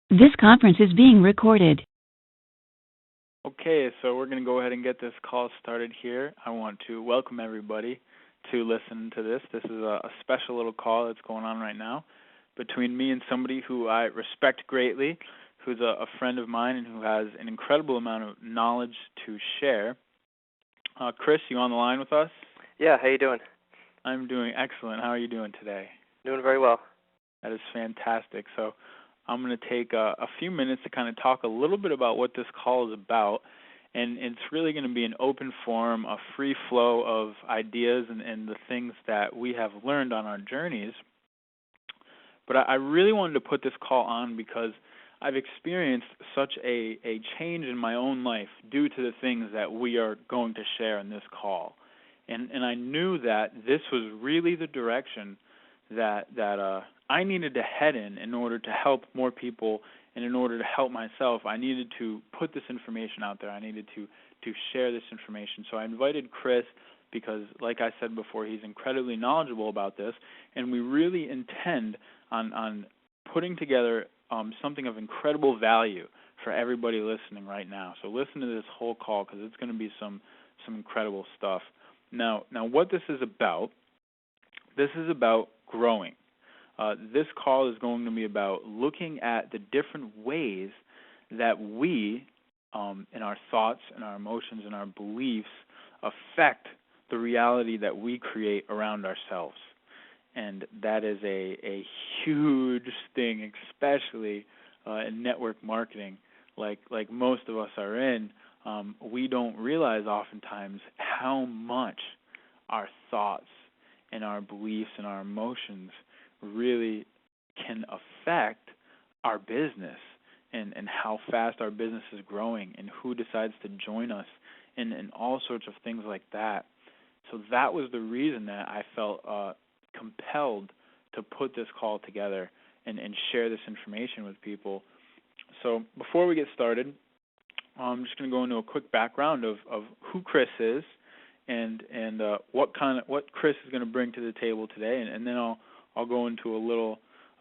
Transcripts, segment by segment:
This conference is being recorded. Okay, so we're going to go ahead and get this call started here. I want to welcome everybody to listen to this. This is a special little call that's going on right now between me and somebody who I respect greatly, who's a friend of mine and who has an incredible amount of knowledge to share. Chris, you on the line with us? Yeah, how you doing? I'm doing excellent. How are you doing today? Doing very well. That is fantastic. So I'm going to take a few minutes to kind of talk a little bit about what this call is about, and it's really going to be an open forum, a free flow of ideas and the things that we have learned on our journeys. But I really wanted to put this call on because I've experienced such a change in my own life due to the things that we are going to share in this call. And I knew that this was really the direction that I needed to head in order to help more people, and in order to help myself, I needed to put this information out there. I needed to share this information. So I invited Chris because, like I said before, he's incredibly knowledgeable about this, and we really intend on putting together something of incredible value for everybody listening right now. So listen to this whole call because it's going to be some incredible stuff. Now what this is about growing. This call is going to be about looking at the different ways that we, in our thoughts and our emotions and our beliefs, affect the reality that we create around ourselves. And that is a huge thing, especially in network marketing, like most of us are in. We don't realize oftentimes how much our thoughts and our beliefs and our emotions really can affect our business and how fast our business is growing and who decides to join us and all sorts of things like that. So that was the reason that I felt compelled to put this call together and share this information with people. So before we get started, I'm just going to go into a quick background of who Chris is and what Chris is going to bring to the table today, and then I'll go into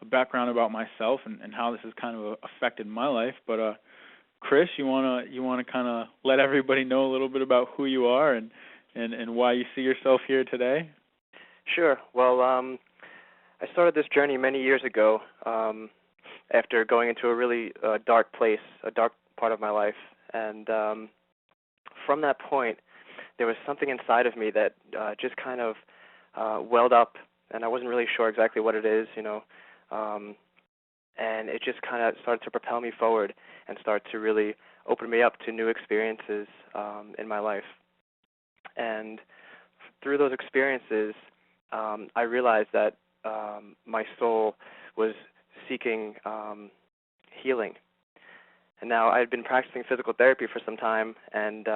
a background about myself and how this has kind of affected my life. But Chris, you wanna kind of let everybody know a little bit about who you are and why you see yourself here today? Sure. Well, I started this journey many years ago after going into a really dark place, a dark part of my life. And from that point, there was something inside of me that just kind of welled up, and I wasn't really sure exactly what it is, and it just kind of started to propel me forward and start to really open me up to new experiences in my life. And through those experiences, I realized that my soul was seeking healing. And now I had been practicing physical therapy for some time, and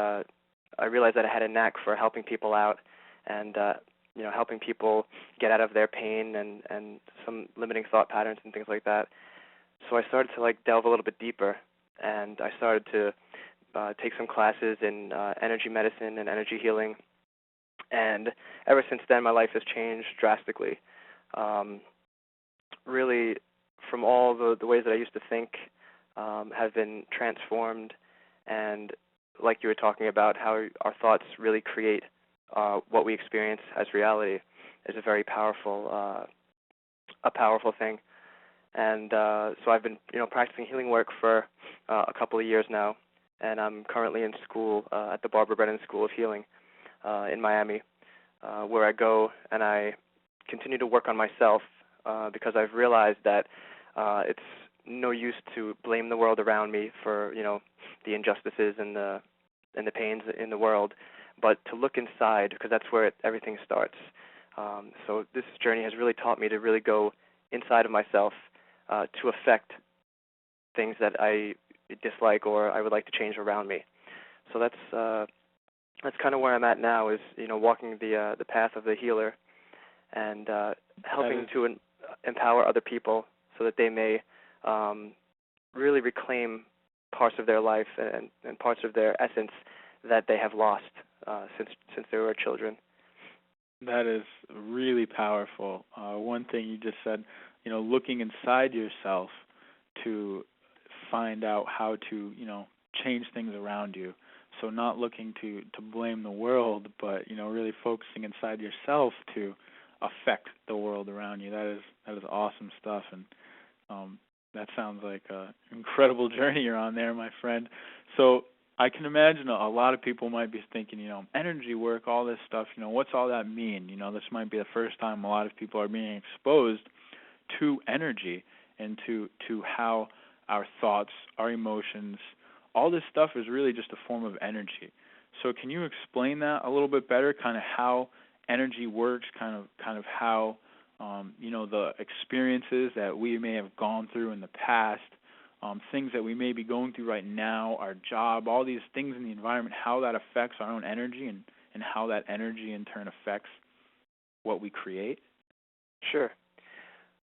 I realized that I had a knack for helping people out and helping people get out of their pain and some limiting thought patterns and things like that. So I started to delve a little bit deeper, and I started to take some classes in energy medicine and energy healing. And ever since then, my life has changed drastically. Really, from all the ways that I used to think, have been transformed. And like you were talking about, how our thoughts really create what we experience as reality is a very powerful thing. And so I've been, practicing healing work for a couple of years now, and I'm currently in school at the Barbara Brennan School of Healing in Miami, where I go and I continue to work on myself because I've realized that it's no use to blame the world around me for, the injustices and the pains in the world, but to look inside, because that's where everything starts. So this journey has really taught me to really go inside of myself to affect things that I dislike or I would like to change around me. So that's kind of where I'm at now, is walking the path of the healer and helping to empower other people so that they may really reclaim parts of their life and parts of their essence that they have lost since they were children. That is really powerful. One thing you just said, looking inside yourself to find out how to, change things around you. So not looking to blame the world, but, really focusing inside yourself to affect the world around you. That is awesome stuff, and that sounds like an incredible journey you're on there, my friend. So I can imagine a lot of people might be thinking, energy work, all this stuff, what's all that mean? This might be the first time a lot of people are being exposed to energy and to how our thoughts, our emotions, all this stuff is really just a form of energy. So can you explain that a little bit better, kind of how energy works, kind of how, the experiences that we may have gone through in the past, things that we may be going through right now, our job, all these things in the environment, how that affects our own energy and how that energy in turn affects what we create? Sure.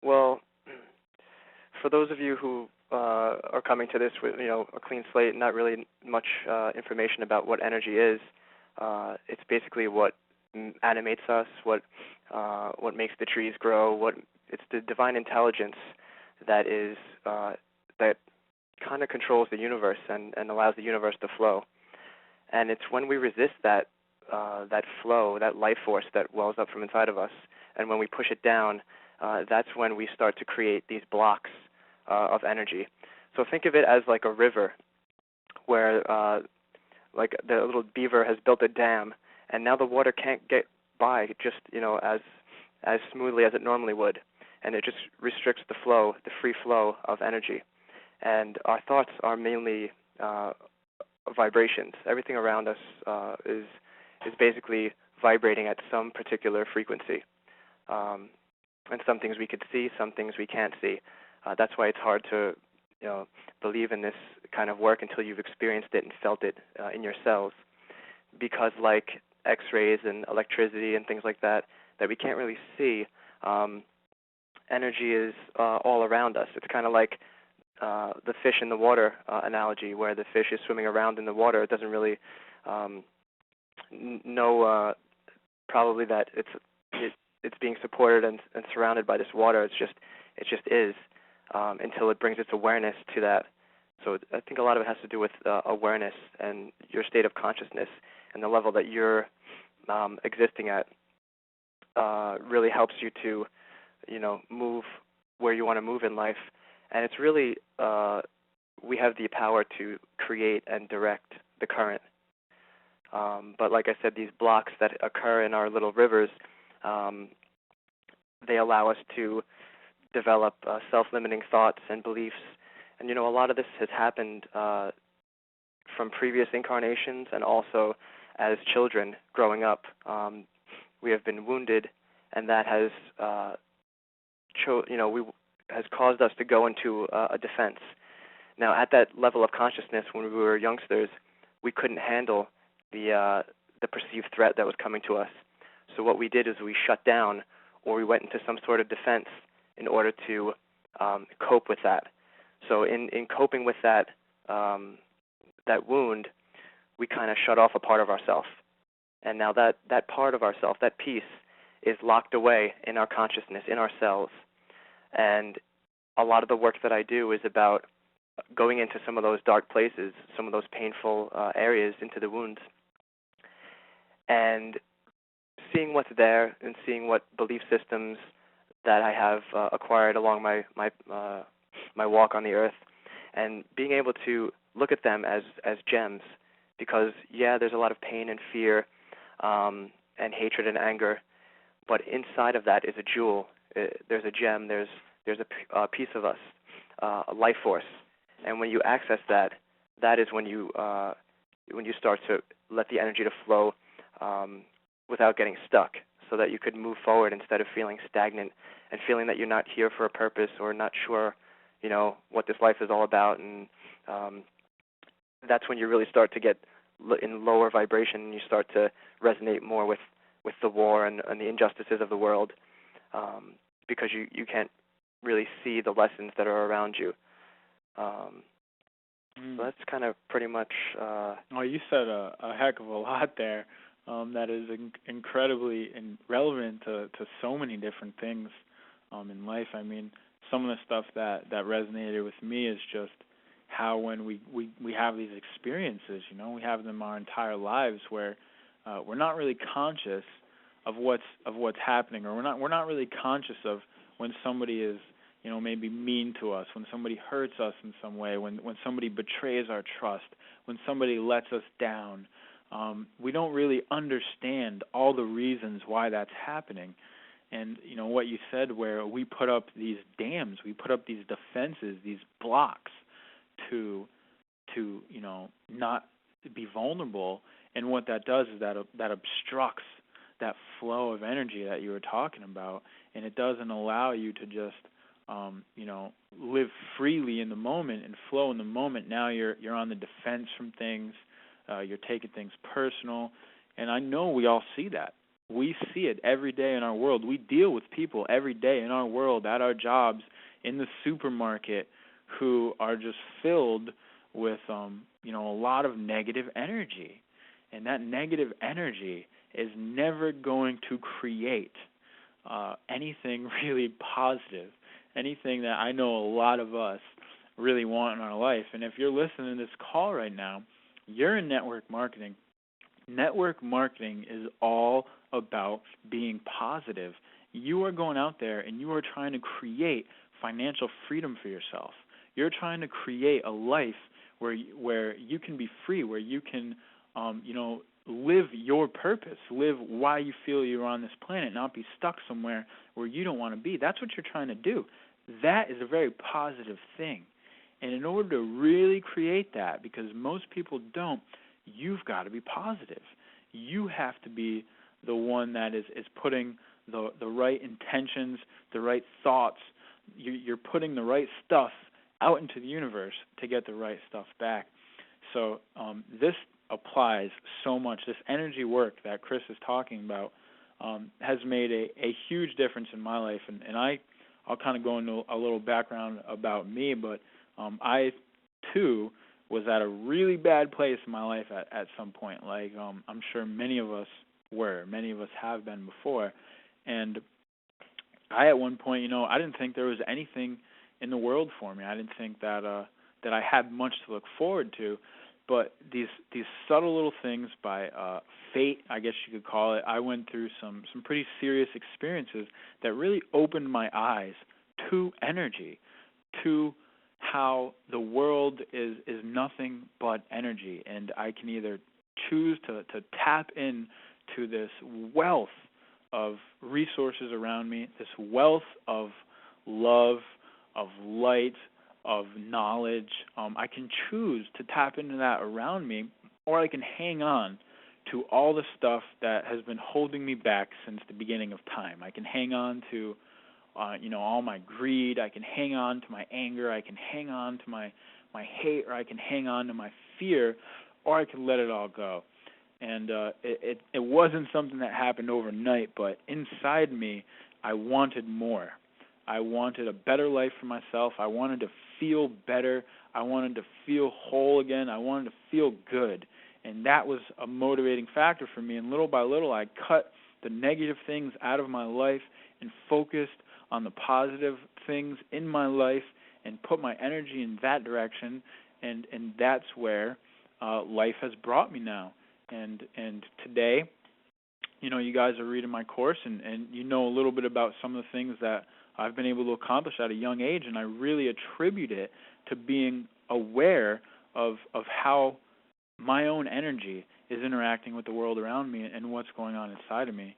Well, for those of you who are coming to this with a clean slate and not really much information about what energy is, it's basically what animates us, what makes the trees grow. It's the divine intelligence that is that kind of controls the universe and allows the universe to flow. And it's when we resist that flow, that life force that wells up from inside of us, and when we push it down, that's when we start to create these blocks of energy. So think of it as like a river where like the little beaver has built a dam, and now the water can't get by just as smoothly as it normally would, and it just restricts the flow, the free flow of energy. And our thoughts are mainly vibrations. Everything around us is basically vibrating at some particular frequency. And some things we could see, some things we can't see. That's why it's hard to believe in this kind of work until you've experienced it and felt it in your cells. Because like X-rays and electricity and things like that we can't really see, energy is all around us. It's kind of like the fish in the water analogy, where the fish is swimming around in the water. It doesn't really know probably that it's being supported and surrounded by this water. It just is until it brings its awareness to that. So I think a lot of it has to do with awareness and your state of consciousness, and the level that you're existing at really helps you to move where you want to move in life. And it's really we have the power to create and direct the current. But like I said, these blocks that occur in our little rivers, they allow us to develop self-limiting thoughts and beliefs. And a lot of this has happened from previous incarnations, and also as children growing up. We have been wounded, and that has has caused us to go into a defense. Now, at that level of consciousness, when we were youngsters, we couldn't handle the perceived threat that was coming to us. So what we did is we shut down, or we went into some sort of defense in order to cope with that. So in coping with that wound, we kind of shut off a part of ourself. And now that part of ourself, that piece, is locked away in our consciousness, in our cells. And a lot of the work that I do is about going into some of those dark places, some of those painful areas, into the wounds, and seeing what's there and seeing what belief systems that I have acquired along my walk on the earth, and being able to look at them as gems. Because there's a lot of pain and fear and hatred and anger, but inside of that is a jewel. There's a gem. There's a piece of us, a life force. And when you access that, that is when you start to let the energy to flow without getting stuck, so that you could move forward instead of feeling stagnant and feeling that you're not here for a purpose, or not sure, what this life is all about. And that's when you really start to get in lower vibration, and you start to resonate more with the war and the injustices of the world, because you can't really see the lessons that are around you. So that's kind of pretty much... Well, you said a heck of a lot there. That is incredibly relevant to so many different things in life. I mean, some of the stuff that resonated with me is just how when we have these experiences, we have them our entire lives where we're not really conscious of what's happening, or we're not really conscious of when somebody is maybe mean to us, when somebody hurts us in some way, when somebody betrays our trust, when somebody lets us down. We don't really understand all the reasons why that's happening. And what you said, where we put up these dams, we put up these defenses, these blocks to not be vulnerable, and what that does is that obstructs that flow of energy that you were talking about, and it doesn't allow you to just live freely in the moment and flow in the moment. Now you're on the defense from things. You're taking things personal, and I know we all see that. We see it every day in our world. We deal with people every day in our world, at our jobs, in the supermarket, who are just filled with a lot of negative energy. And that negative energy is never going to create anything really positive, anything that I know a lot of us really want in our life. And if you're listening to this call right now, you're in network marketing. Network marketing is all about being positive. You are going out there and you are trying to create financial freedom for yourself. You're trying to create a life where you can be free, where you can live your purpose, live why you feel you're on this planet, not be stuck somewhere where you don't want to be. That's what you're trying to do. That is a very positive thing. And in order to really create that, because most people don't, you've got to be positive. You have to be the one that is putting the right intentions, the right thoughts. You're putting the right stuff out into the universe to get the right stuff back. So this applies so much. This energy work that Chris is talking about has made a huge difference in my life. And I'll kind of go into a little background about me, but I, too, was at a really bad place in my life at some point. Like I'm sure many of us have been before. And I, at one point, I didn't think there was anything in the world for me. I didn't think that I had much to look forward to. But these subtle little things by fate, I guess you could call it, I went through some pretty serious experiences that really opened my eyes to energy, to how the world is nothing but energy, and I can either choose to tap into this wealth of resources around me, this wealth of love, of light, of knowledge. I can choose to tap into that around me, or I can hang on to all the stuff that has been holding me back since the beginning of time. I can hang on to all my greed. I can hang on to my anger. I can hang on to my hate, or I can hang on to my fear, or I can let it all go. And it wasn't something that happened overnight, but inside me, I wanted more. I wanted a better life for myself. I wanted to feel better. I wanted to feel whole again. I wanted to feel good. And that was a motivating factor for me. And little by little, I cut the negative things out of my life and focused on the positive things in my life and put my energy in that direction. And that's where life has brought me now. And today, you guys are reading my course, and you know a little bit about some of the things that I've been able to accomplish at a young age, and I really attribute it to being aware of how my own energy is interacting with the world around me and what's going on inside of me.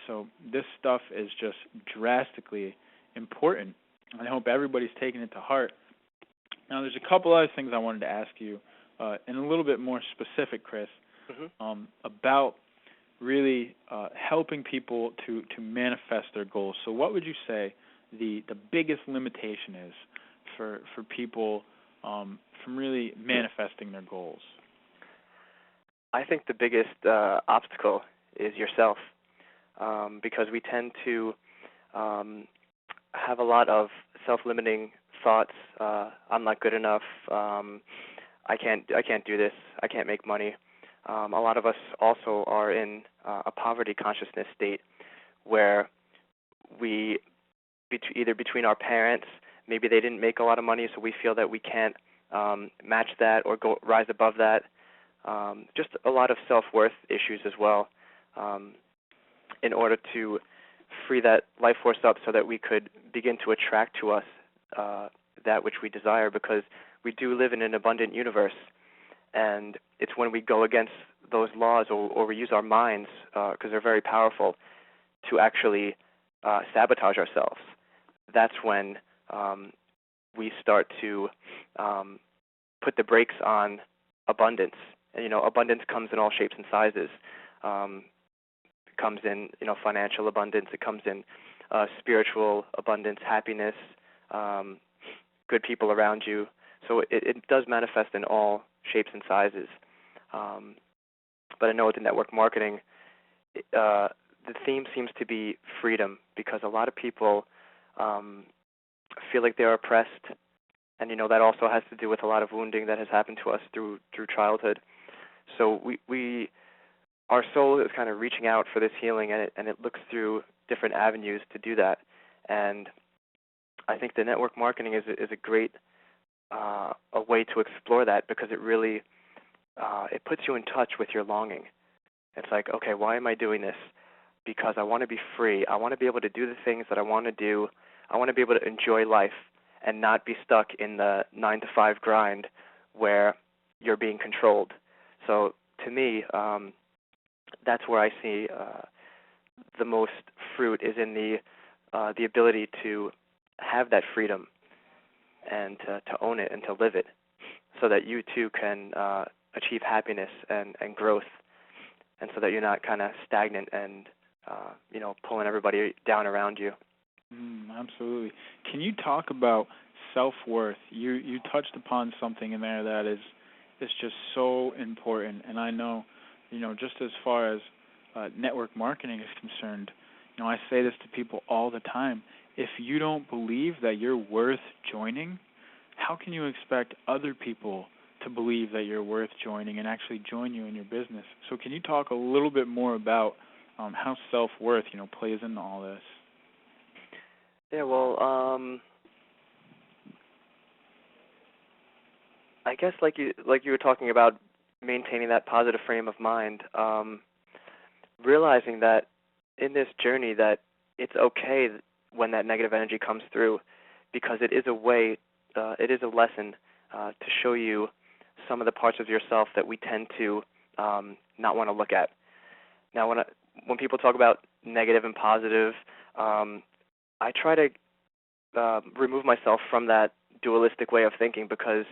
So this stuff is just drastically important, and I hope everybody's taking it to heart. Now, there's a couple other things I wanted to ask you, and a little bit more specific, Chris, about really helping people to manifest their goals. So what would you say the biggest limitation is for people from really manifesting their goals? I think the biggest obstacle is yourself, because we tend to have a lot of self-limiting thoughts. I'm not good enough. I can't do this. I can't make money. A lot of us also are in a poverty consciousness state where we, either between our parents, maybe they didn't make a lot of money, so we feel that we can't match that or rise above that. Just a lot of self-worth issues as well, in order to free that life force up so that we could begin to attract to us that which we desire, because we do live in an abundant universe, and it's when we go against those laws or we use our minds, because they're very powerful, to actually sabotage ourselves. That's when we start to put the brakes on abundance. And, abundance comes in all shapes and sizes. It comes in, financial abundance. It comes in spiritual abundance, happiness, good people around you. So it does manifest in all shapes and sizes. But I know with the network marketing, the theme seems to be freedom, because a lot of people feel like they're oppressed, and that also has to do with a lot of wounding that has happened to us through childhood. So our soul is kind of reaching out for this healing, and it looks through different avenues to do that. And I think the network marketing is a great a way to explore that, because it really it puts you in touch with your longing. It's like, okay, why am I doing this? Because I want to be free. I want to be able to do the things that I want to do. I want to be able to enjoy life and not be stuck in the 9-to-5 grind where you're being controlled. So to me, that's where I see the most fruit is in the ability to have that freedom and to own it and to live it, so that you too can achieve happiness and growth, and so that you're not kind of stagnant and pulling everybody down around you. Absolutely. Can you talk about self-worth? You touched upon something in there that is just so important, and I know, just as far as network marketing is concerned, I say this to people all the time. If you don't believe that you're worth joining, how can you expect other people to believe that you're worth joining and actually join you in your business? So can you talk a little bit more about how self-worth, plays into all this? Yeah, well, I guess like you were talking about maintaining that positive frame of mind, realizing that in this journey that it's okay when that negative energy comes through, because it is a way, it is a lesson to show you some of the parts of yourself that we tend to not want to look at. Now, when people talk about negative and positive, I try to remove myself from that dualistic way of thinking, because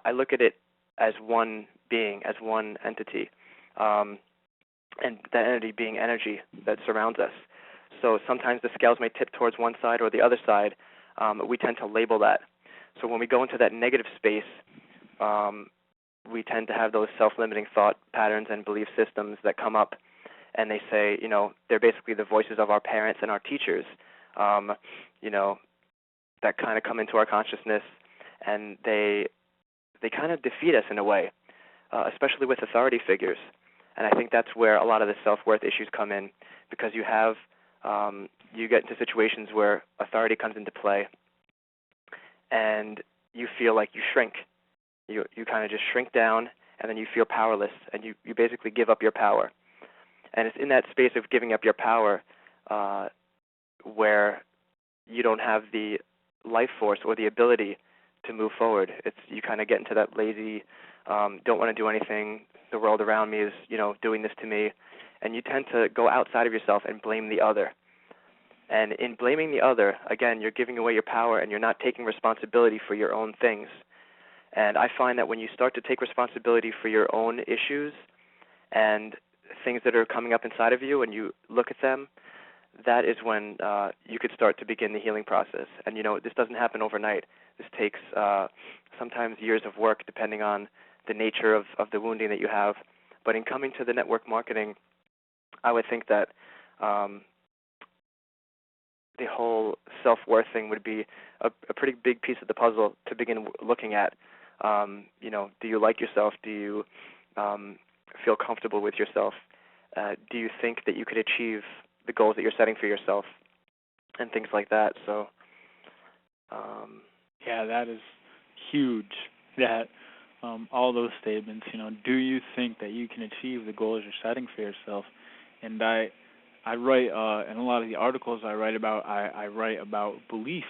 I look at it as one being, as one entity, and that entity being energy that surrounds us. So sometimes the scales may tip towards one side or the other side. We tend to label that. So when we go into that negative space, we tend to have those self-limiting thought patterns and belief systems that come up, and they say, they're basically the voices of our parents and our teachers, that kind of come into our consciousness, and they kind of defeat us in a way, especially with authority figures. And I think that's where a lot of the self-worth issues come in, because you get into situations where authority comes into play, and you feel like you shrink. You kind of just shrink down, and then you feel powerless, and you basically give up your power. And it's in that space of giving up your power where you don't have the life force or the ability to move forward. You kind of get into that lazy, don't want to do anything. The world around me is, doing this to me. And you tend to go outside of yourself and blame the other. And in blaming the other, again, you're giving away your power, and you're not taking responsibility for your own things. And I find that when you start to take responsibility for your own issues and things that are coming up inside of you, and you look at them, that is when you could start to begin the healing process. And, this doesn't happen overnight. This takes sometimes years of work, depending on the nature of the wounding that you have. But in coming to the network marketing, I would think that the whole self-worth thing would be a pretty big piece of the puzzle to begin looking at. Do you like yourself? Do you feel comfortable with yourself? Do you think that you could achieve the goals that you're setting for yourself, and things like that? So, yeah, that is huge. that all those statements, do you think that you can achieve the goals you're setting for yourself? And I write in a lot of the articles I write about, I write about belief,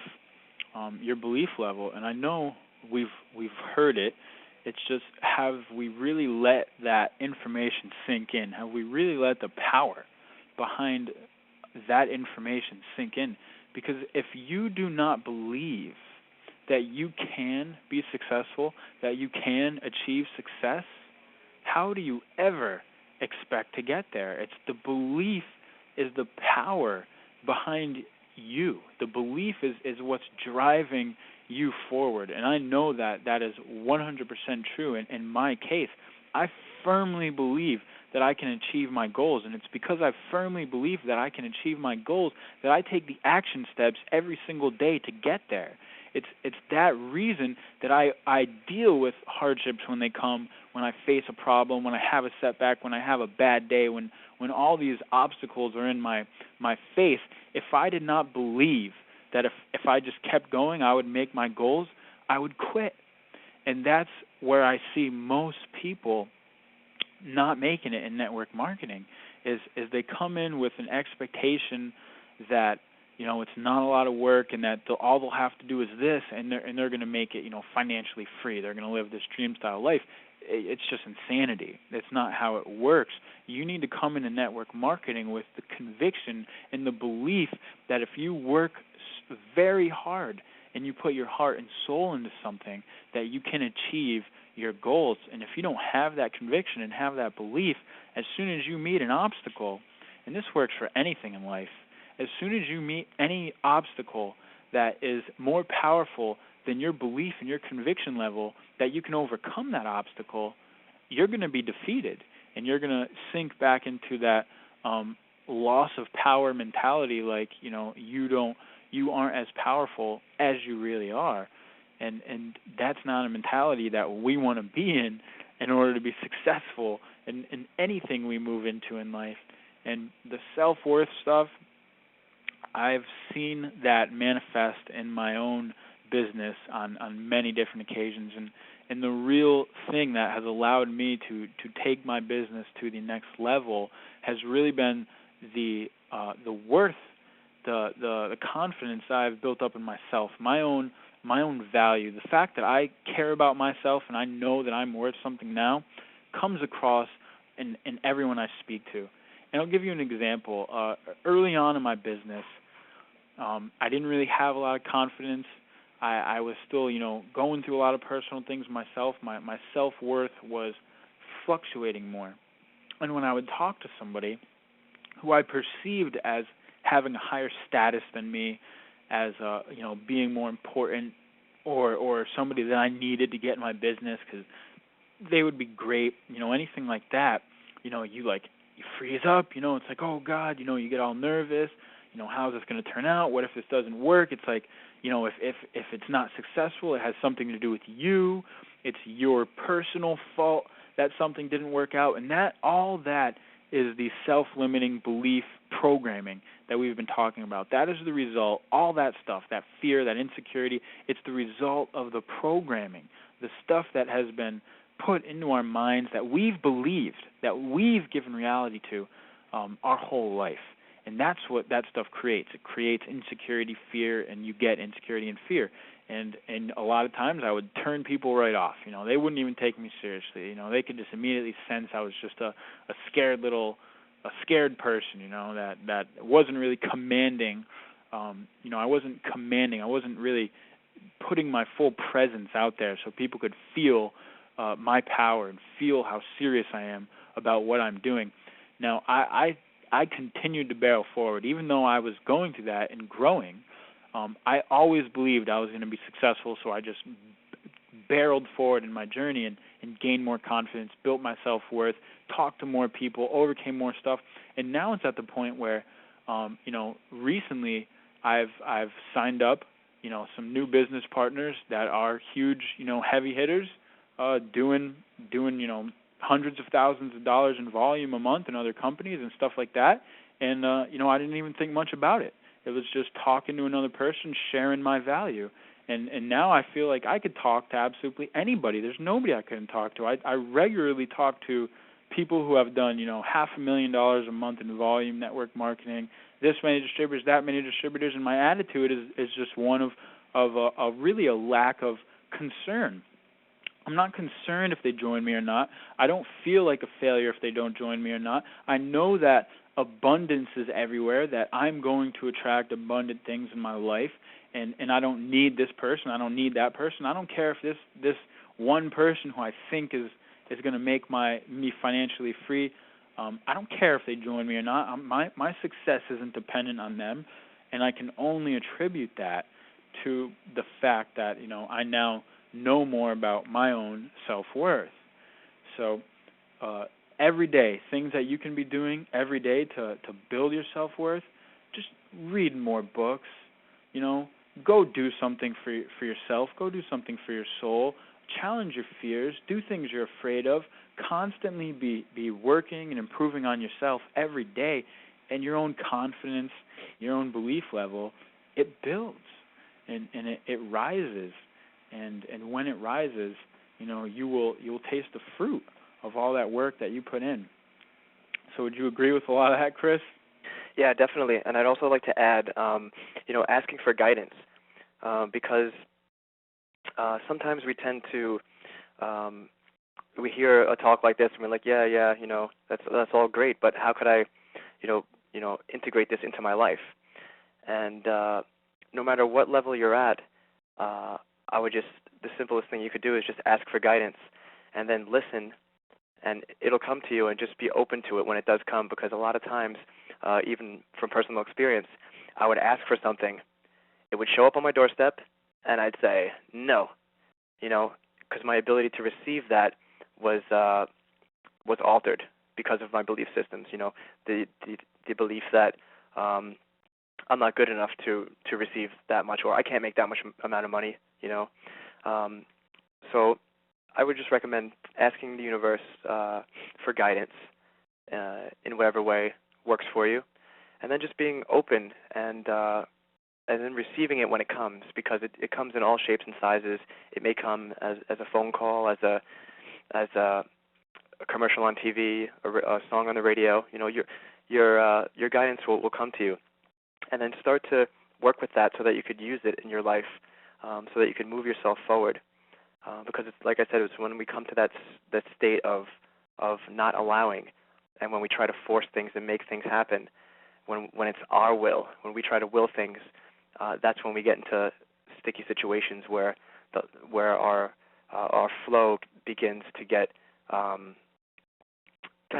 your belief level, and I know we've heard it. It's just, have we really let that information sink in? Have we really let the power behind that information sink in? Because if you do not believe that you can be successful, that you can achieve success, how do you ever expect to get there? It's the belief is the power behind you. The belief is what's driving you forward. And I know that that is 100% true. In my case, I firmly believe that I can achieve my goals. And it's because I firmly believe that I can achieve my goals that I take the action steps every single day to get there. It's that reason that I deal with hardships when they come, when I face a problem, when I have a setback, when I have a bad day, when all these obstacles are in my face. If I did not believe that if I just kept going, I would make my goals, I would quit. And that's where I see most people not making it in network marketing, is they come in with an expectation that it's not a lot of work, and that all they'll have to do is this, and they're going to make it financially free. They're going to live this dream style life. It's just insanity. That's not how it works. You need to come into network marketing with the conviction and the belief that if you work very hard and you put your heart and soul into something, that you can achieve your goals. And if you don't have that conviction and have that belief, as soon as you meet an obstacle, and this works for anything in life, as soon as you meet any obstacle that is more powerful than your belief and your conviction level that you can overcome that obstacle, you're going to be defeated, and you're going to sink back into that loss of power mentality, like you aren't as powerful as you really are, and that's not a mentality that we want to be in order to be successful in anything we move into in life. And the self-worth stuff, I've seen that manifest in my own business on many different occasions, and the real thing that has allowed me to take my business to the next level has really been the worth, the confidence I've built up in myself, my own value. The fact that I care about myself and I know that I'm worth something now comes across in everyone I speak to. And I'll give you an example. Early on in my business, I didn't really have a lot of confidence. I was still, going through a lot of personal things myself. My self-worth was fluctuating more. And when I would talk to somebody who I perceived as having a higher status than me, as being more important, or somebody that I needed to get in my business because they would be great, anything like that, you freeze up, it's like, oh God, you get all nervous. How's this going to turn out? What if this doesn't work? It's like, if it's not successful, it has something to do with you. It's your personal fault that something didn't work out. And all that is the self-limiting belief programming that we've been talking about. That is the result, all that stuff, that fear, that insecurity, it's the result of the programming, the stuff that has been put into our minds that we've believed, that we've given reality to our whole life. And that's what that stuff creates. It creates insecurity, fear, and you get insecurity and fear. And a lot of times I would turn people right off. They wouldn't even take me seriously. They could just immediately sense I was just a scared person, that wasn't really commanding. I wasn't commanding. I wasn't really putting my full presence out there so people could feel my power and feel how serious I am about what I'm doing. Now, I continued to barrel forward, even though I was going through that and growing. I always believed I was going to be successful, so I just barreled forward in my journey and gained more confidence, built my self-worth, talked to more people, overcame more stuff. And now it's at the point where, recently I've signed up, some new business partners that are huge, heavy hitters, doing hundreds of thousands of dollars in volume a month in other companies and stuff like that. And, I didn't even think much about it. It was just talking to another person, sharing my value. And now I feel like I could talk to absolutely anybody. There's nobody I couldn't talk to. I regularly talk to people who have done, $500,000 a month in volume network marketing, this many distributors, that many distributors, and my attitude is just one of really a lack of concern. I'm not concerned if they join me or not. I don't feel like a failure if they don't join me or not. I know that abundance is everywhere, that I'm going to attract abundant things in my life, and I don't need this person, I don't need that person. I don't care if this one person who I think is going to make me financially free, I don't care if they join me or not. My success isn't dependent on them, and I can only attribute that to the fact that, I now know more about my own self-worth. So every day, things that you can be doing every day to build your self-worth, just read more books, go do something for yourself, go do something for your soul, challenge your fears, do things you're afraid of, constantly be working and improving on yourself every day, and your own confidence, your own belief level, it builds and it rises. And when it rises, you'll taste the fruit of all that work that you put in. So would you agree with a lot of that, Chris? Yeah, definitely. And I'd also like to add, asking for guidance, because sometimes we tend to, we hear a talk like this and we're like, yeah, that's all great, but how could I, integrate this into my life? And no matter what level you're at, the simplest thing you could do is just ask for guidance and then listen, and it'll come to you, and just be open to it when it does come, because a lot of times, even from personal experience, I would ask for something, it would show up on my doorstep, and I'd say no, because my ability to receive that was altered because of my belief systems, the belief that I'm not good enough to receive that much, or I can't make that much amount of money, So I would just recommend asking the universe for guidance in whatever way works for you, and then just being open and then receiving it when it comes, because it comes in all shapes and sizes. It may come as a phone call, as a commercial on TV, a song on the radio. Your guidance will come to you, and then start to work with that so that you could use it in your life, so that you can move yourself forward. Because it's, like I said, it's when we come to that state of not allowing, and when we try to force things and make things happen, when it's our will, when we try to will things, that's when we get into sticky situations where our flow begins to get kind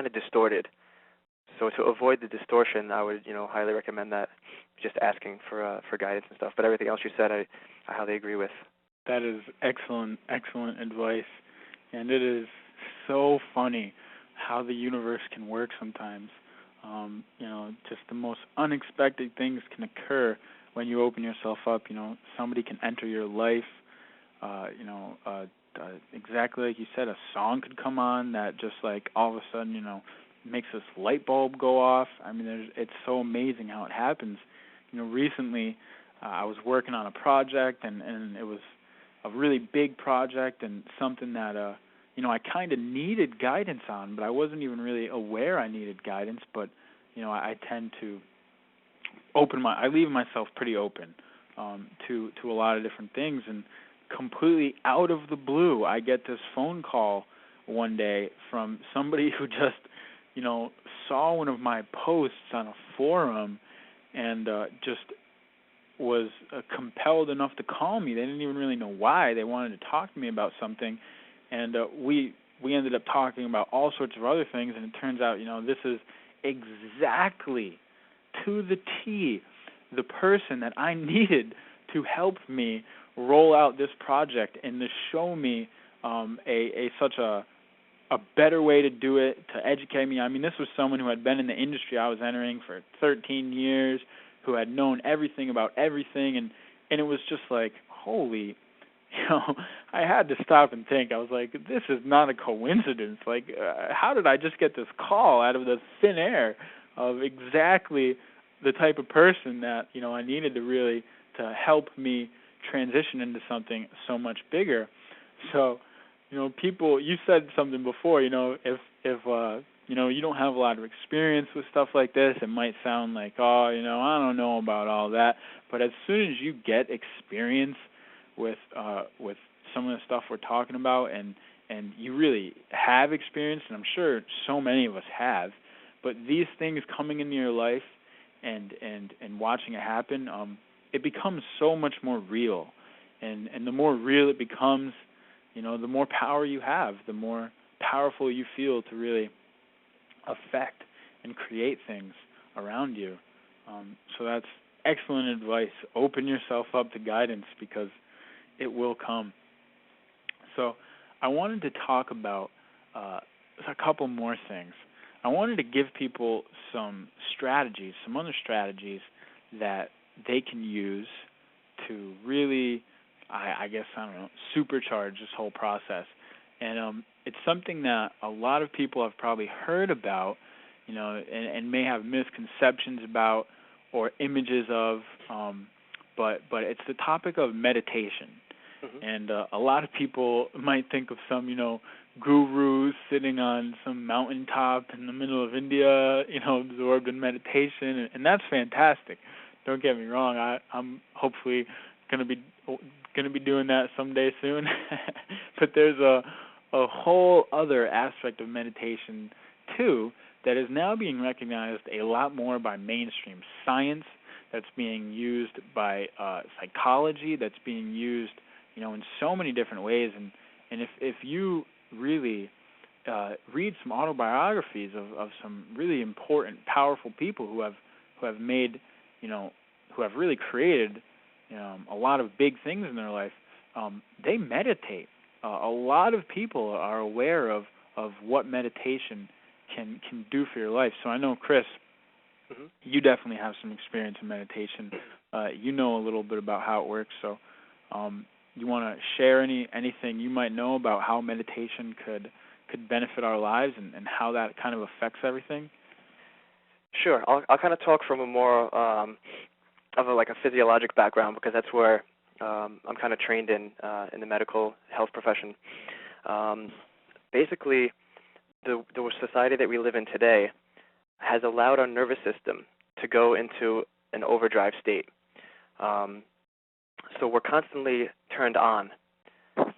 of distorted. So to avoid the distortion, I would highly recommend that, just asking for guidance and stuff. But everything else you said, I highly agree with. That is excellent advice, and it is so funny how the universe can work sometimes. Just the most unexpected things can occur when you open yourself up. Somebody can enter your life. Exactly like you said, a song could come on that just like all of a sudden, makes this light bulb go off. I mean, it's so amazing how it happens. Recently I was working on a project, and it was a really big project and something that I kind of needed guidance on, but I wasn't even really aware I needed guidance. But I tend to I leave myself pretty open to a lot of different things, and completely out of the blue, I get this phone call one day from somebody who just saw one of my posts on a forum and just was compelled enough to call me. They didn't even really know why. They wanted to talk to me about something, and we ended up talking about all sorts of other things, and it turns out, this is exactly to the T the person that I needed to help me roll out this project and to show me such a better way to do it, to educate me. I mean, this was someone who had been in the industry I was entering for 13 years, who had known everything about everything, and it was just like, holy, I had to stop and think. I was like, this is not a coincidence. Like, how did I just get this call out of the thin air of exactly the type of person that, I needed to really to help me transition into something so much bigger. So, people, you said something before, if you don't have a lot of experience with stuff like this, it might sound like, oh, I don't know about all that. But as soon as you get experience with some of the stuff we're talking about, and you really have experience, and I'm sure so many of us have, but these things coming into your life and watching it happen, it becomes so much more real. And the more real it becomes, the more power you have, the more powerful you feel to really affect and create things around you. So that's excellent advice. Open yourself up to guidance because it will come. So I wanted to talk about a couple more things. I wanted to give people some other strategies that they can use to really, supercharge this whole process. And it's something that a lot of people have probably heard about, and may have misconceptions about or images of, but it's the topic of meditation. Mm-hmm. And a lot of people might think of some, gurus sitting on some mountaintop in the middle of India, absorbed in meditation, and that's fantastic. Don't get me wrong. I'm hopefully going to be doing that someday soon. But there's a whole other aspect of meditation too that is now being recognized a lot more by mainstream science. That's being used by psychology. That's being used, in so many different ways. And if you really read some autobiographies of some really important, powerful people who have made, who have really created, a lot of big things in their life, they meditate. A lot of people are aware of what meditation can do for your life. So I know, Chris, mm-hmm. you definitely have some experience in meditation. You know a little bit about how it works. So you want to share anything you might know about how meditation could benefit our lives and how that kind of affects everything? Sure. I'll kind of talk from a more of a physiologic background, because that's where I'm kind of trained in the medical health profession. Basically, the society that we live in today has allowed our nervous system to go into an overdrive state. So we're constantly turned on,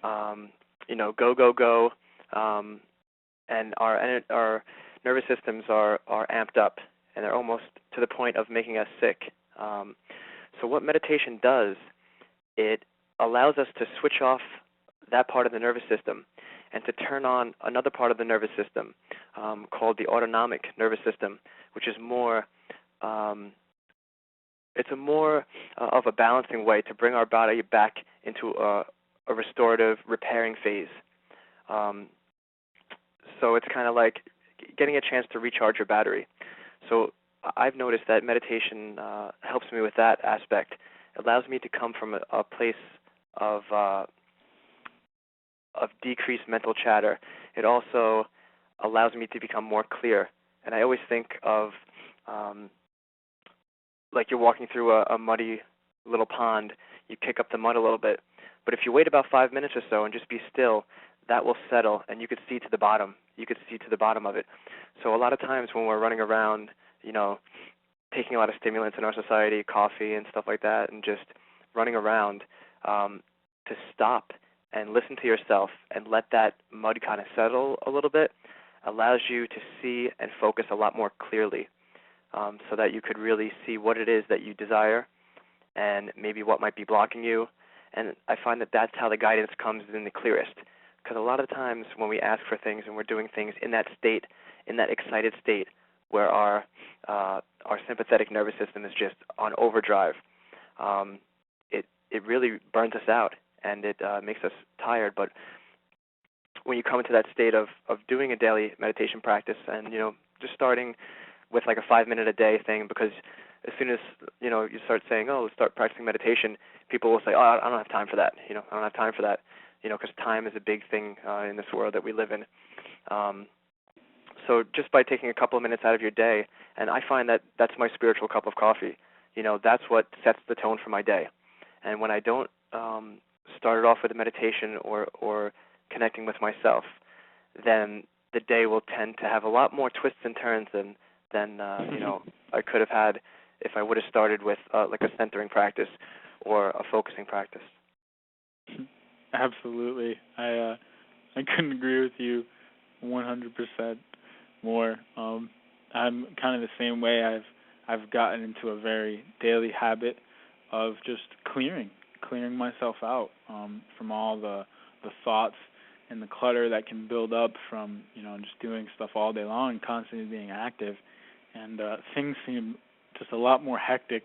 go, go, go, and our nervous systems are amped up, and they're almost to the point of making us sick. So what meditation does, it allows us to switch off that part of the nervous system and to turn on another part of the nervous system called the autonomic nervous system, which is more it's a more of a balancing way to bring our body back into a restorative, repairing phase. So it's kind of like getting a chance to recharge your battery. So I've noticed that meditation helps me with that aspect. It allows me to come from a place of decreased mental chatter. It also allows me to become more clear. And I always think of like you're walking through a muddy little pond. You kick up the mud a little bit. But if you wait about 5 minutes or so and just be still, that will settle, and you could see to the bottom. You could see to the bottom of it. So a lot of times when we're running around, taking a lot of stimulants in our society, coffee and stuff like that, and just running around, to stop and listen to yourself and let that mud kind of settle a little bit allows you to see and focus a lot more clearly, so that you could really see what it is that you desire and maybe what might be blocking you. And I find that that's how the guidance comes in the clearest, because a lot of times when we ask for things and we're doing things in that state, in that excited state where our sympathetic nervous system is just on overdrive, it really burns us out and it makes us tired. But when you come into that state of doing a daily meditation practice and, just starting with like a 5-minute a day thing, because as soon as, you start saying, oh, let's start practicing meditation, people will say, oh, I don't have time for that. I don't have time for that, because time is a big thing in this world that we live in. So just by taking a couple of minutes out of your day, and I find that that's my spiritual cup of coffee. That's what sets the tone for my day. And when I don't started off with a meditation or connecting with myself, then the day will tend to have a lot more twists and turns than I could have had if I would have started with like a centering practice or a focusing practice. Absolutely. I couldn't agree with you 100% more. I'm kind of the same way. I've gotten into a very daily habit of just clearing myself out from all the thoughts and the clutter that can build up from just doing stuff all day long and constantly being active, and things seem just a lot more hectic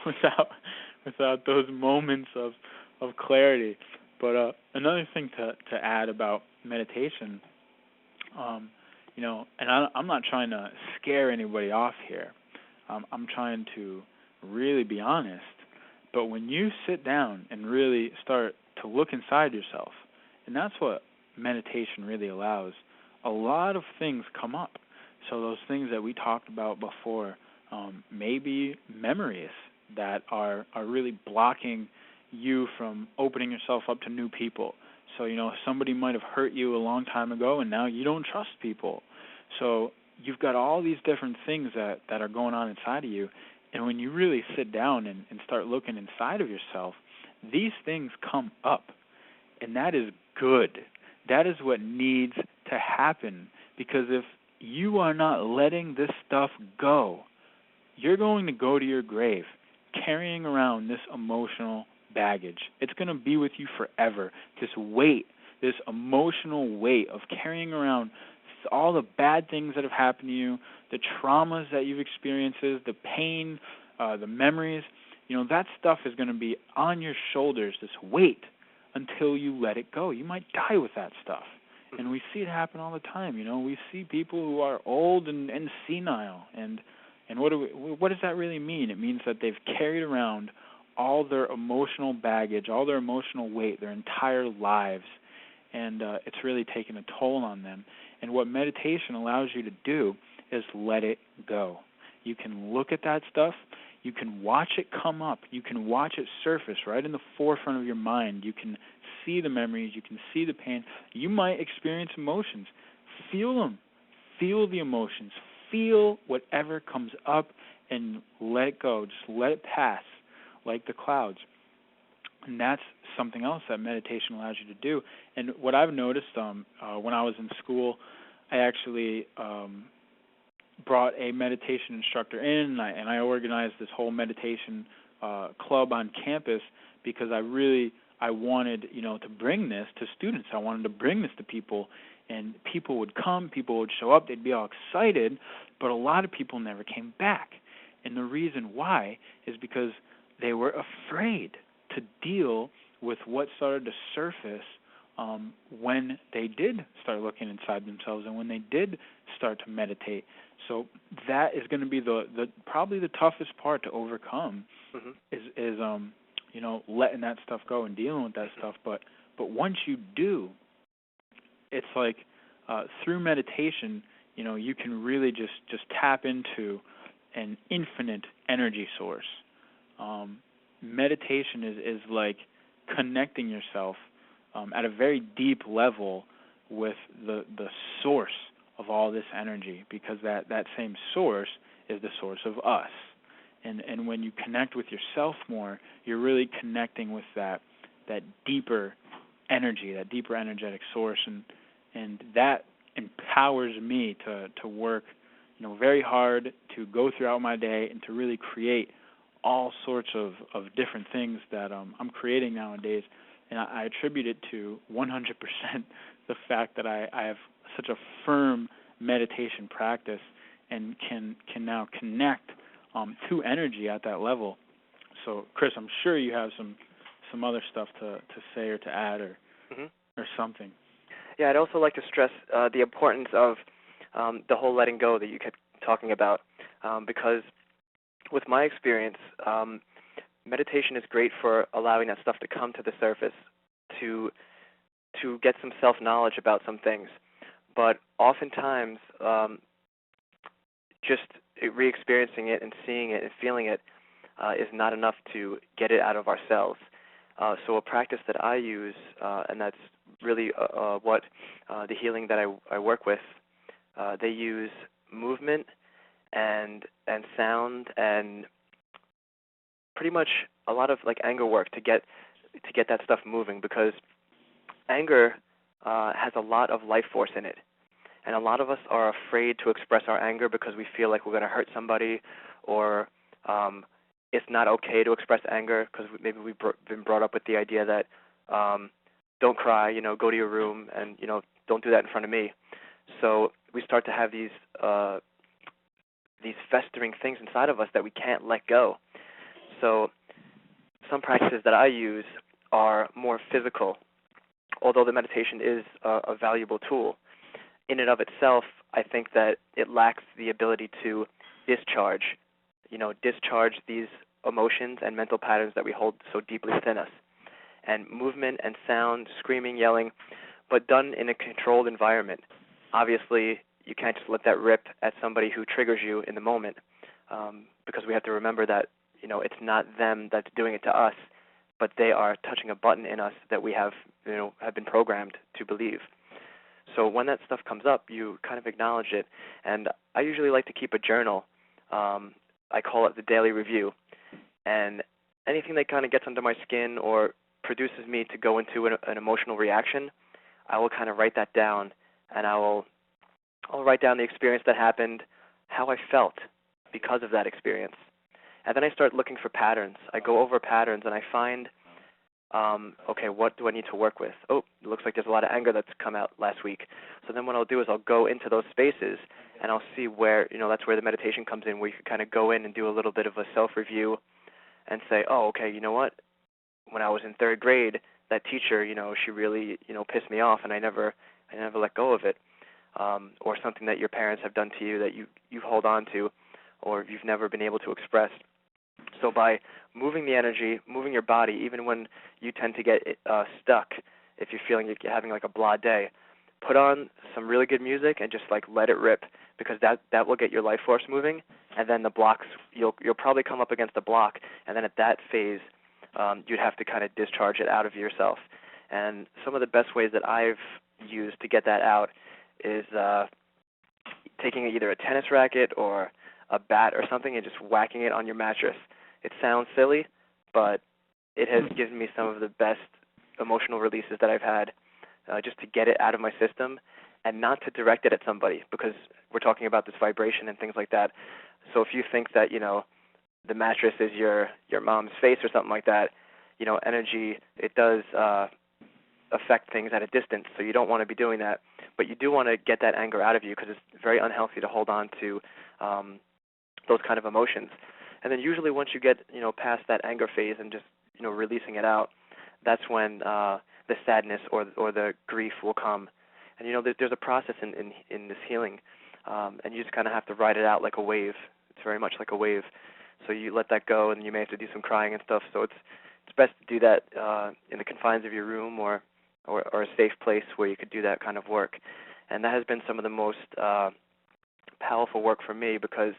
without those moments of clarity. But another thing to add about meditation, and I'm not trying to scare anybody off here. I'm trying to really be honest. But when you sit down and really start to look inside yourself, and that's what meditation really allows, a lot of things come up. So those things that we talked about before, maybe memories that are really blocking you from opening yourself up to new people. So, somebody might have hurt you a long time ago, and now you don't trust people. So you've got all these different things that are going on inside of you. And when you really sit down and start looking inside of yourself, these things come up. And that is good. That is what needs to happen. Because if you are not letting this stuff go, you're going to go to your grave carrying around this emotional baggage. It's going to be with you forever. This weight, this emotional weight of carrying around all the bad things that have happened to you, the traumas that you've experienced, the pain, the memories, that stuff is going to be on your shoulders, this weight, until you let it go. You might die with that stuff. And we see it happen all the time. We see people who are old and senile. And what does that really mean? It means that they've carried around all their emotional baggage, all their emotional weight, their entire lives. And it's really taken a toll on them. And what meditation allows you to do is let it go. You can look at that stuff. You can watch it come up. You can watch it surface right in the forefront of your mind. You can see the memories. You can see the pain. You might experience emotions. Feel them. Feel the emotions. Feel whatever comes up and let it go. Just let it pass like the clouds. And that's something else that meditation allows you to do. And what I've noticed when I was in school, I actually brought a meditation instructor in, and I organized this whole meditation club on campus because I wanted to bring this to students. I wanted to bring this to people, and people would come, people would show up, they'd be all excited, but a lot of people never came back. And the reason why is because they were afraid to deal with what started to surface when they did start looking inside themselves and when they did start to meditate. So that is going to be the probably the toughest part to overcome is letting that stuff go and dealing with that stuff. But once you do, it's like through meditation, you can really just tap into an infinite energy source. Meditation is like connecting yourself at a very deep level with the source of all this energy, because that same source is the source of us. And when you connect with yourself more, you're really connecting with that deeper energy, that deeper energetic source, and that empowers me to work very hard, to go throughout my day and to really create all sorts of different things that I'm creating nowadays. And I attribute it to 100% the fact that I have such a firm meditation practice and can now connect to energy at that level. So, Chris, I'm sure you have some other stuff to say or to add or something. Yeah, I'd also like to stress the importance of the whole letting go that you kept talking about, because with my experience, meditation is great for allowing that stuff to come to the surface, to get some self-knowledge about some things. But oftentimes, just re-experiencing it and seeing it and feeling it is not enough to get it out of ourselves. So a practice that I use, and that's really what the healing that I work with, they use movement and sound and pretty much a lot of like anger work to get that stuff moving, because anger has a lot of life force in it. And a lot of us are afraid to express our anger because we feel like we're going to hurt somebody, or it's not okay to express anger because maybe we've been brought up with the idea that don't cry, go to your room, and don't do that in front of me. So we start to have these festering things inside of us that we can't let go. So some practices that I use are more physical, although the meditation is a valuable tool. In and of itself, I think that it lacks the ability to discharge these emotions and mental patterns that we hold so deeply within us. And movement and sound, screaming, yelling, but done in a controlled environment. Obviously, you can't just let that rip at somebody who triggers you in the moment, because we have to remember that it's not them that's doing it to us, but they are touching a button in us that we have been programmed to believe. So when that stuff comes up, you kind of acknowledge it. And I usually like to keep a journal. I call it the daily review. And anything that kind of gets under my skin or produces me to go into an emotional reaction, I will kind of write that down, and I'll write down the experience that happened, how I felt because of that experience. And then I start looking for patterns. I go over patterns, and I find, okay, what do I need to work with? Oh, it looks like there's a lot of anger that's come out last week. So then what I'll do is I'll go into those spaces, and I'll see where, that's where the meditation comes in, where you can kind of go in and do a little bit of a self-review and say, oh, okay, you know what? When I was in third grade, that teacher, she really, pissed me off, and I never let go of it. Or something that your parents have done to you that you hold on to, or you've never been able to express. So by moving the energy, moving your body, even when you tend to get stuck, if you're feeling you're having like a blah day, put on some really good music and just like let it rip, because that will get your life force moving. And then the blocks, you'll probably come up against a block, and then at that phase, you'd have to kind of discharge it out of yourself. And some of the best ways that I've used to get that out is taking either a tennis racket or a bat or something and just whacking it on your mattress. It sounds silly, but it has given me some of the best emotional releases that I've had, just to get it out of my system and not to direct it at somebody, because we're talking about this vibration and things like that. So if you think that, the mattress is your mom's face or something like that, energy, it does affect things at a distance, so you don't want to be doing that. But you do want to get that anger out of you, because it's very unhealthy to hold on to those kind of emotions. And then usually once you get, past that anger phase and just, releasing it out, that's when the sadness or the grief will come. And, there's a process in this healing, and you just kind of have to ride it out like a wave. It's very much like a wave. So you let that go, and you may have to do some crying and stuff. So it's best to do that in the confines of your room or a safe place where you could do that kind of work. And that has been some of the most powerful work for me, because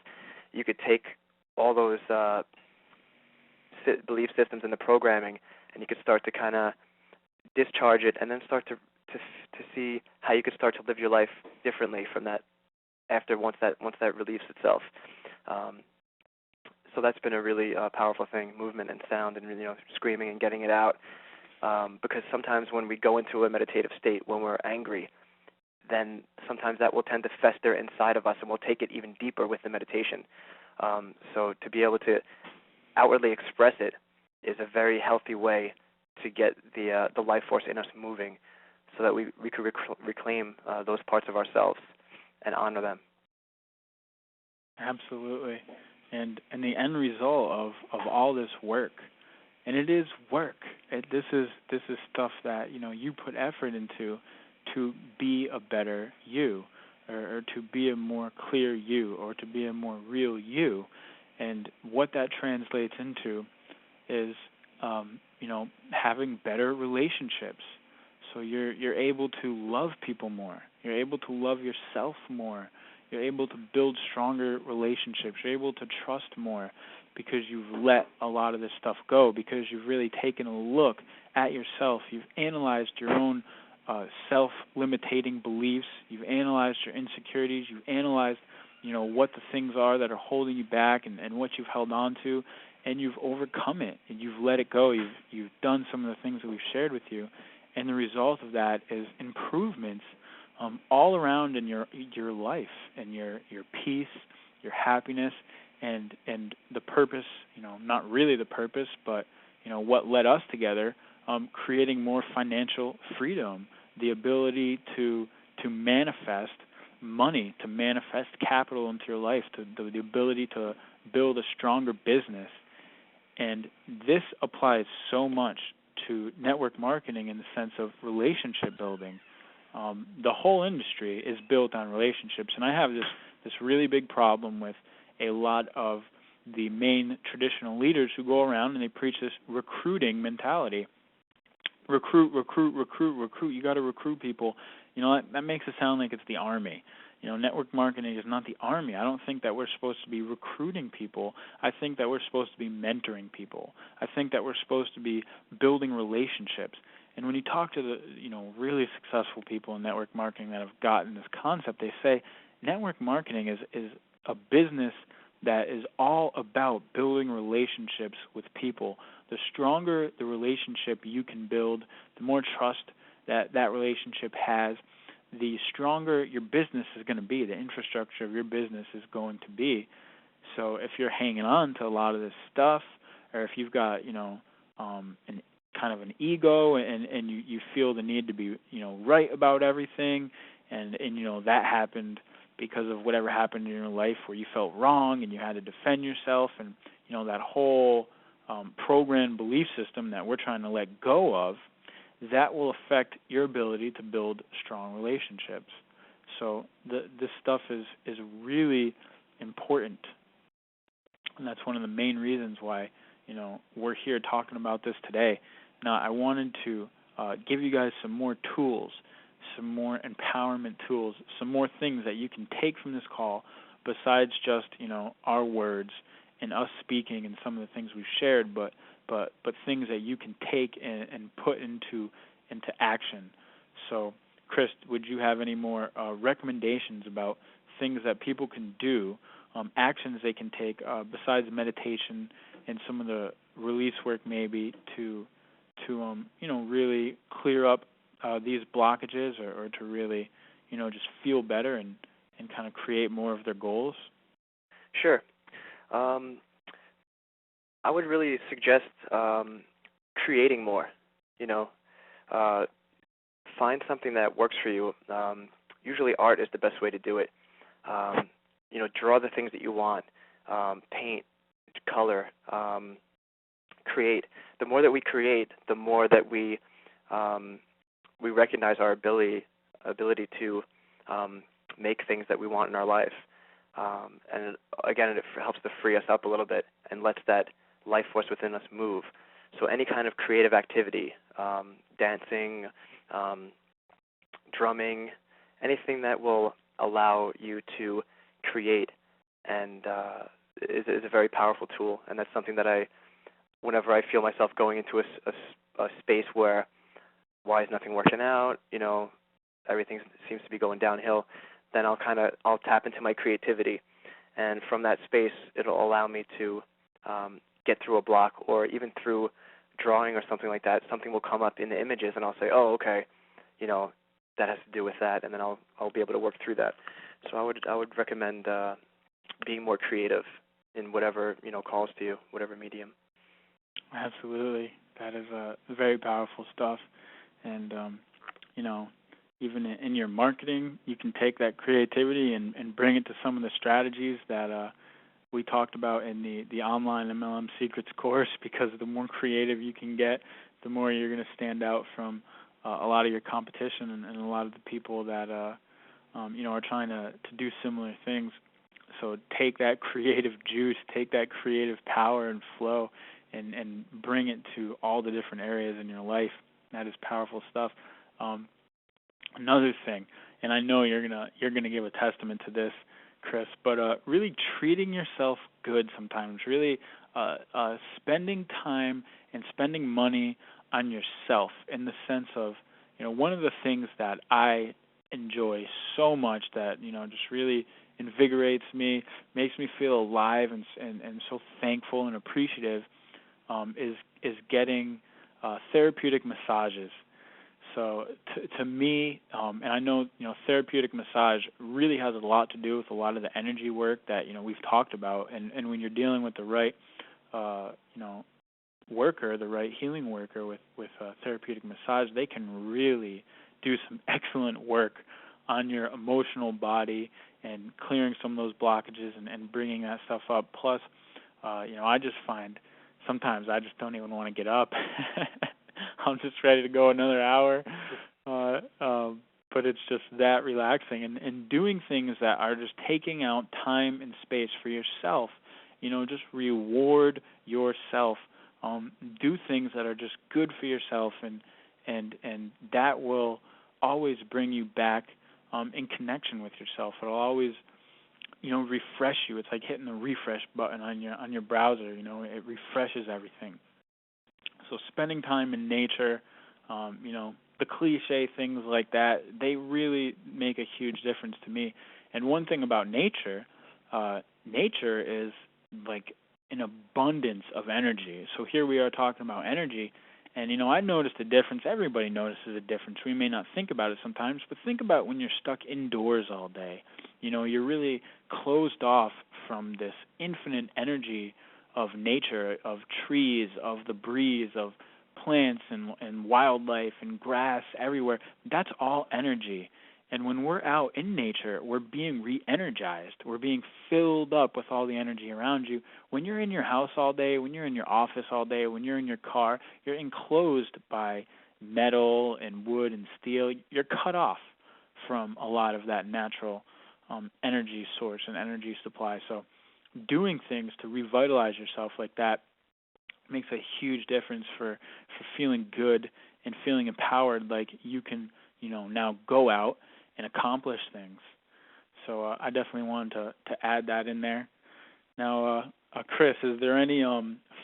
you could take all those belief systems and the programming, and you could start to kind of discharge it, and then start to see how you could start to live your life differently from that once that relieves itself. So that's been a really powerful thing, movement and sound, and screaming and getting it out. Because sometimes when we go into a meditative state, when we're angry, then sometimes that will tend to fester inside of us, and we'll take it even deeper with the meditation. So to be able to outwardly express it is a very healthy way to get the life force in us moving, so that we could reclaim those parts of ourselves and honor them. Absolutely. And the end result of all this work, and it is work. This is stuff that you put effort into to be a better you, or to be a more clear you, or to be a more real you. And what that translates into is having better relationships. So you're able to love people more. You're able to love yourself more. You're able to build stronger relationships. You're able to trust more because you've let a lot of this stuff go, because you've really taken a look at yourself. You've analyzed your own self-limiting beliefs. You've analyzed your insecurities. You've analyzed, what the things are that are holding you back and what you've held on to, and you've overcome it, and you've let it go. You've done some of the things that we've shared with you, and the result of that is improvements all around in your life and your peace, your happiness, and the purpose. Not really the purpose, but what led us together. Creating more financial freedom, the ability to manifest money, to manifest capital into your life, the ability to build a stronger business. And this applies so much to network marketing in the sense of relationship building. The whole industry is built on relationships, and I have this really big problem with a lot of the main traditional leaders who go around and they preach this recruiting mentality. Recruit. You got to recruit people. That makes it sound like it's the army. Network marketing is not the army. I don't think that we're supposed to be recruiting people. I think that we're supposed to be mentoring people. I think that we're supposed to be building relationships. And when you talk to the, really successful people in network marketing that have gotten this concept, they say network marketing is a business that is all about building relationships with people. The stronger the relationship you can build, the more trust that relationship has, the stronger your business is going to be, the infrastructure of your business is going to be. So if you're hanging on to a lot of this stuff, or if you've got, an kind of an ego and you feel the need to be, right about everything, and that happened because of whatever happened in your life where you felt wrong and you had to defend yourself, and that whole programmed belief system that we're trying to let go of, that will affect your ability to build strong relationships. So this stuff is really important, and that's one of the main reasons why we're here talking about this today. Now, I wanted to give you guys some more tools, some more empowerment tools, some more things that you can take from this call besides just our words and us speaking and some of the things we've shared, but things that you can take and put into action. So, Chris, would you have any more recommendations about things that people can do, actions they can take besides meditation and some of the release work maybe to really clear up these blockages or to really just feel better and kind of create more of their goals? Sure. I would really suggest creating more. Find something that works for you. Usually art is the best way to do it. Draw the things that you want, paint, color, create. The more that we create, the more that we recognize our ability to make things that we want in our life. And again, it helps to free us up a little bit and lets that life force within us move. So any kind of creative activity, dancing, drumming, anything that will allow you to create and is a very powerful tool. And that's something that whenever I feel myself going into a space where, why is nothing working out, everything seems to be going downhill, then I'll tap into my creativity. And from that space, it'll allow me to get through a block, or even through drawing or something like that. Something will come up in the images, and I'll say, oh, okay, that has to do with that, and then I'll be able to work through that. So I would recommend being more creative in whatever calls to you, whatever medium. Absolutely, that is very powerful stuff, and even in your marketing, you can take that creativity and bring it to some of the strategies that we talked about in the online MLM Secrets course, because the more creative you can get, the more you're going to stand out from a lot of your competition and a lot of the people that are trying to do similar things. So take that creative juice, take that creative power and flow, and bring it to all the different areas in your life. That is powerful stuff. Another thing, and I know you're gonna give a testament to this, Chris, but really treating yourself good sometimes, really spending time and spending money on yourself in the sense of, one of the things that I enjoy so much that, just really invigorates me, makes me feel alive and so thankful and appreciative, is getting therapeutic massages. So to me, and I know therapeutic massage really has a lot to do with a lot of the energy work that we've talked about, and when you're dealing with the right worker, the right healing worker with therapeutic massage, they can really do some excellent work on your emotional body and clearing some of those blockages and bringing that stuff up. Plus, I just find sometimes I just don't even want to get up. I'm just ready to go another hour. But it's just that relaxing. And doing things that are just taking out time and space for yourself, just reward yourself. Do things that are just good for yourself, and that will always bring you back in connection with yourself. It'll always refresh you. It's like hitting the refresh button on your browser. It refreshes everything. So spending time in nature, the cliche things like that, they really make a huge difference to me. And one thing about nature, nature is like an abundance of energy. So here we are talking about energy, and I noticed a difference. Everybody notices a difference. We may not think about it sometimes, but think about when you're stuck indoors all day. You're really closed off from this infinite energy of nature, of trees, of the breeze, of plants and wildlife and grass everywhere. That's all energy. And when we're out in nature, we're being re-energized. We're being filled up with all the energy around you. When you're in your house all day, when you're in your office all day, when you're in your car, you're enclosed by metal and wood and steel. You're cut off from a lot of that natural energy source and energy supply. So doing things to revitalize yourself like that makes a huge difference for feeling good and feeling empowered, like you can, now go out and accomplish things. So I definitely wanted to add that in there. Now, Chris, is there any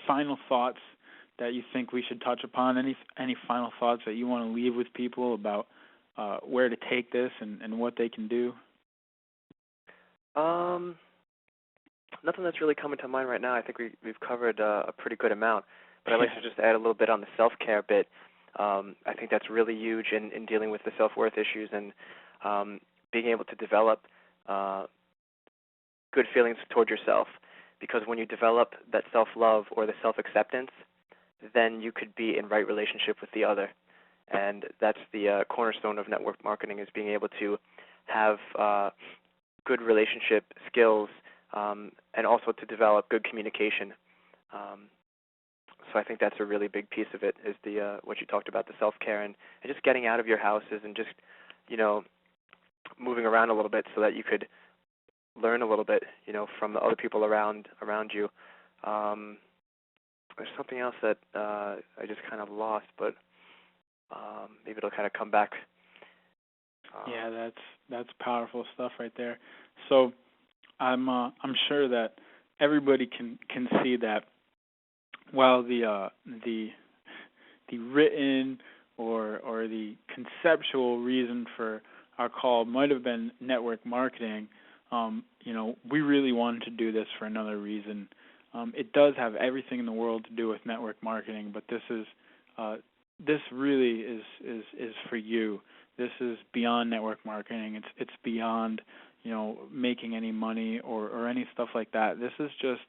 final thoughts that you think we should touch upon? Any final thoughts that you want to leave with people about where to take this and what they can do? Nothing that's really coming to mind right now. I think we've covered a pretty good amount. But I'd like to just add a little bit on the self-care bit. I think that's really huge in dealing with the self-worth issues and being able to develop good feelings toward yourself. Because when you develop that self-love or the self-acceptance, then you could be in right relationship with the other. And that's the cornerstone of network marketing, is being able to have good relationship skills and also to develop good communication. So I think that's a really big piece of it, is the what you talked about, the self-care and just getting out of your houses and just, moving around a little bit so that you could learn a little bit, from the other people around you. There's something else that I just kind of lost, but maybe it'll kind of come back. Yeah, that's powerful stuff right there. So I'm sure that everybody can see that while the written or the conceptual reason for our call might have been network marketing, we really wanted to do this for another reason. It does have everything in the world to do with network marketing, but this really is for you. This is beyond network marketing. It's beyond making any money or any stuff like that. This is just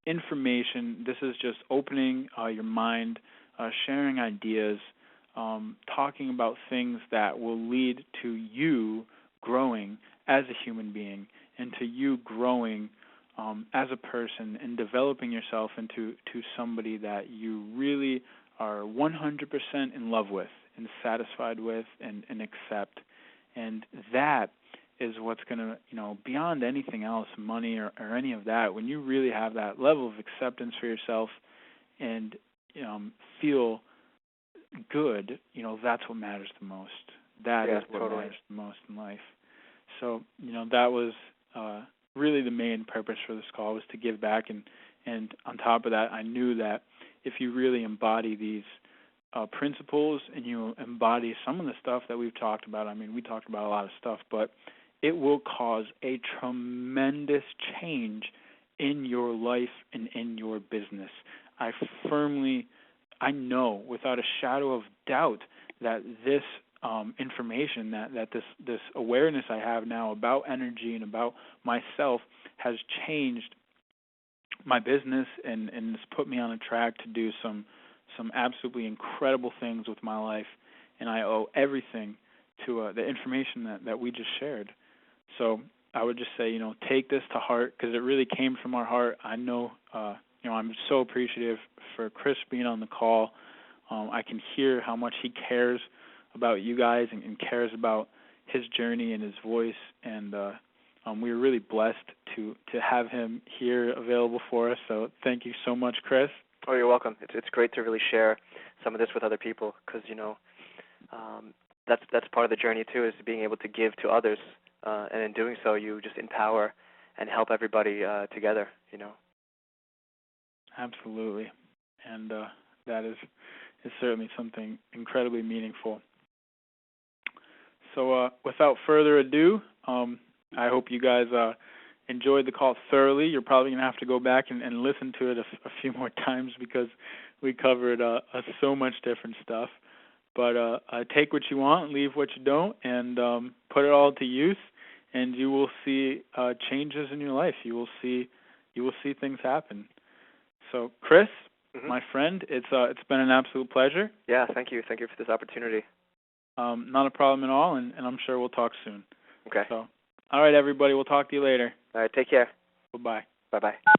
information. This is just opening your mind, sharing ideas, talking about things that will lead to you growing as a human being and to you growing as a person and developing yourself into somebody that you really are 100% in love with and satisfied with and accept. And that is what's going to, beyond anything else, money or any of that, when you really have that level of acceptance for yourself and feel good, that's what matters the most. That Yeah, is what totally. matters the most in life. So, that was really the main purpose for this call, was to give back. And on top of that, I knew that if you really embody these principles and you embody some of the stuff that we've talked about, I mean, we talked about a lot of stuff, but it will cause a tremendous change in your life and in your business. I know without a shadow of doubt that this information, that this awareness I have now about energy and about myself has changed my business and has put me on a track to do some absolutely incredible things with my life, and I owe everything to the information that we just shared. So I would just say, take this to heart, because it really came from our heart. I know, I'm so appreciative for Chris being on the call. I can hear how much he cares about you guys and cares about his journey and his voice, and we were really blessed to have him here available for us. So thank you so much, Chris. Oh, you're welcome. It's great to really share some of this with other people, because that's part of the journey too, is being able to give to others, and in doing so, you just empower and help everybody together. Absolutely, and that is certainly something incredibly meaningful. So without further ado, I hope you guys enjoyed the call thoroughly. You're probably going to have to go back and listen to it a few more times, because we covered so much different stuff. But take what you want, leave what you don't, and put it all to use, and you will see changes in your life. You will see things happen. So, Chris, my friend, it's been an absolute pleasure. Yeah, thank you. Thank you for this opportunity. Not a problem at all, and I'm sure we'll talk soon. Okay. So, all right, everybody, we'll talk to you later. All right, take care. Bye-bye. Bye-bye.